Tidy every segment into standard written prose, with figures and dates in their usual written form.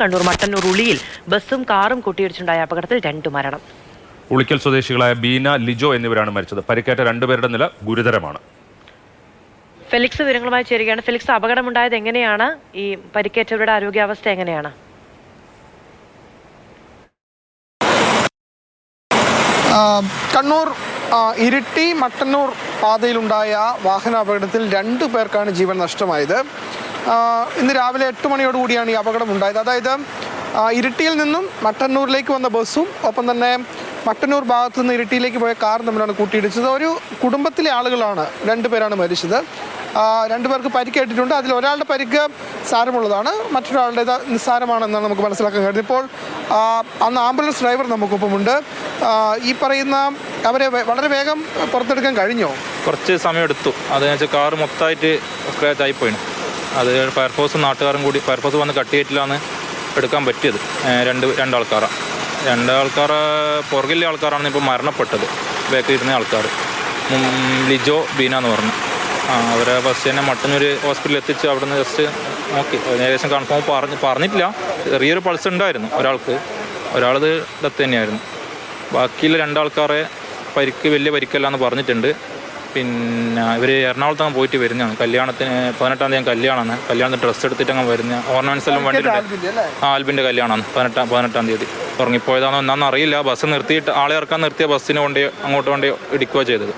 കണ്ണൂർ മട്ടന്നൂർ ഉളിയിൽ ബസ്സും കാറും കൂട്ടിയിടിച്ചുണ്ടായ അപകടത്തിൽ 2 മരണം. ഉളിക്കൽ സ്വദേശികളായ ബീന, ലിജോ എന്നിവരാണ് മരിച്ചത്. പരിക്കേറ്റ 2 പേരുടെ നില ഗുരുതരമാണ്. ഫെലിക്സ് വിവരങ്ങളുമായി ചേരുകയാണ്. ഫെലിക്സ്, അപകടമുണ്ടായത് എങ്ങനെയാണ്? ഈ പരിക്കേറ്റവരുടെ ആരോഗ്യാവസ്ഥ എങ്ങനെയാണ്? കണ്ണൂർ ഇരിട്ടി മട്ടന്നൂർ പാതയിലുണ്ടായ വാഹനാപകടത്തിൽ 2 പേർക്കാണ് ജീവൻ നഷ്ടമായത്. ഇന്ന് രാവിലെ 8 മണിയോടുകൂടിയാണ് ഈ അപകടം ഉണ്ടായത്. അതായത് ഇരിട്ടിയിൽ നിന്നും മട്ടന്നൂരിലേക്ക് വന്ന ബസ്സും ഒപ്പം തന്നെ മട്ടന്നൂർ ഭാഗത്തു നിന്ന് ഇരിട്ടിയിലേക്ക് പോയ കാറും തമ്മിലാണ് കൂട്ടിയിടിച്ചത്. ഒരു കുടുംബത്തിലെ ആളുകളാണ് 2 പേരാണ് മരിച്ചത്. 2 പേർക്ക് പരിക്കേറ്റിട്ടുണ്ട്. അതിൽ ഒരാളുടെ പരിക്ക് സാരമുള്ളതാണ്, മറ്റൊരാളുടെ നിസ്സാരമാണെന്നാണ് നമുക്ക് മനസ്സിലാക്കാൻ കഴിയുന്നത്. ഇപ്പോൾ അന്ന് ആംബുലൻസ് ഡ്രൈവർ നമുക്കൊപ്പമുണ്ട്. ഈ പറയുന്ന അവരെ വളരെ വേഗം പുറത്തെടുക്കാൻ കഴിഞ്ഞോ? കുറച്ച് സമയം എടുത്തു. അതെന്ന് വെച്ചാൽ കാറ് മൊത്തമായിട്ട് സ്ക്രാച്ച് ആയിപ്പോയിന്. അത് ഫയർഫോഴ്സും നാട്ടുകാരും കൂടി ഫയർഫോഴ്സ് വന്ന് കട്ടിയേറ്റിലാണ് എടുക്കാൻ പറ്റിയത്. രണ്ട് ആൾക്കാരാണ്. 2 ആൾക്കാർ പുറകിലെ ആൾക്കാരാണ് ഇപ്പോൾ മരണപ്പെട്ടത്. ബാക്കിൽ ഇരുന്ന ആൾക്കാർ ലിജോ, ബീന എന്ന് പറഞ്ഞു. അവരെ ബസ് തന്നെ മട്ടന്നൂർ ഹോസ്പിറ്റലിൽ എത്തിച്ച് അവിടെ നിന്ന് ജസ്റ്റ് നോക്കി. ഏകദേശം കൺഫേം പറഞ്ഞിട്ടില്ല. ചെറിയൊരു പൾസ് ഉണ്ടായിരുന്നു ഒരാളത് ഡെത്ത് തന്നെയായിരുന്നു. ബാക്കിയുള്ള 2 ആൾക്കാരെ വലിയ പരിക്കല്ല എന്ന് പറഞ്ഞിട്ടുണ്ട്. പിന്നെ ഇവർ എറണാകുളത്താണ് പോയിട്ട് വരുന്നതാണ്. കല്യാണത്തിന് 18-ാം തീയതി കല്യാണമാണ്. കല്യാണത്തിന് ഡ്രസ്സ് എടുത്തിട്ട് അങ്ങ് വരുന്ന ഓർണമെൻറ്റ്സ് എല്ലാം വേണ്ടിയിട്ടുണ്ട്. ആൽബിൻ്റെ കല്യാണമാണ് 18-ാം തീയതി. ഉറങ്ങിപ്പോയതാണോ എന്നാന്ന് അറിയില്ല. ബസ് നിർത്തിയിട്ട് ആളെ ഇറക്കാൻ നിർത്തിയ ബസ്സിന് അങ്ങോട്ട് ഇടിക്കുക ചെയ്തത്.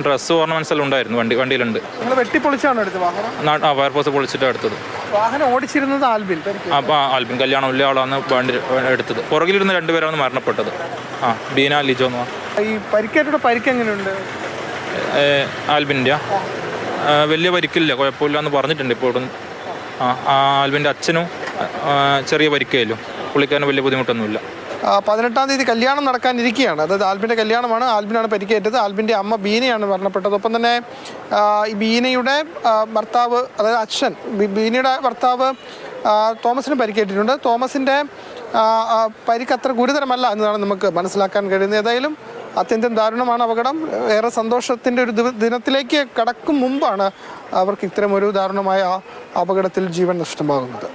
ഡ്രസ്സ് ഓർണമെൻറ്റ്സ് എല്ലാം ഉണ്ടായിരുന്നു വണ്ടിയിലുണ്ട്. ഫയർഫോഴ്സ് പൊളിച്ചിട്ടാണ് എടുത്തത്. ആൽബിൻ കല്യാണം ഇല്ല ആളാണ് വണ്ടി എടുത്തത്. പുറകിലിരുന്ന് 2 പേരാണ് മരണപ്പെട്ടത്. ബീന, ലിജോ എന്ന് പറഞ്ഞു. ആൽബിൻ്റെ വലിയ പരിക്കില്ല, കുഴപ്പമില്ല എന്ന് പറഞ്ഞിട്ടുണ്ട്. ഇപ്പോൾ ഇവിടെ ആൽബിൻ്റെ അച്ഛനും ചെറിയ പരിക്കേലും, പുള്ളിക്കാരന് വലിയ ബുദ്ധിമുട്ടൊന്നുമില്ല. 18-ാം തീയതി കല്യാണം നടക്കാനിരിക്കുകയാണ്. അതായത് ആൽബിൻ്റെ കല്യാണമാണ്. ആൽബിനാണ് പരിക്കേറ്റത്. ആൽബിൻ്റെ അമ്മ ബീനയാണ് മരണപ്പെട്ടത്. ഒപ്പം തന്നെ ഈ ബീനയുടെ ഭർത്താവ്, അതായത് അച്ഛൻ ബീനയുടെ ഭർത്താവ് തോമസിന് പരിക്കേറ്റിട്ടുണ്ട്. തോമസിൻ്റെ പരിക്ക് അത്ര ഗുരുതരമല്ല എന്നതാണ് നമുക്ക് മനസ്സിലാക്കാൻ കഴിയുന്നത്. ഏതായാലും അത്യന്തം ദാരുണമാണ് അപകടം. ഏറെ സന്തോഷത്തിൻ്റെ ഒരു ദിനത്തിലേക്ക് കടക്കും മുമ്പാണ് അവർക്ക് ഇത്തരമൊരു ദാരുണമായ അപകടത്തിൽ ജീവൻ നഷ്ടമാകുന്നത്.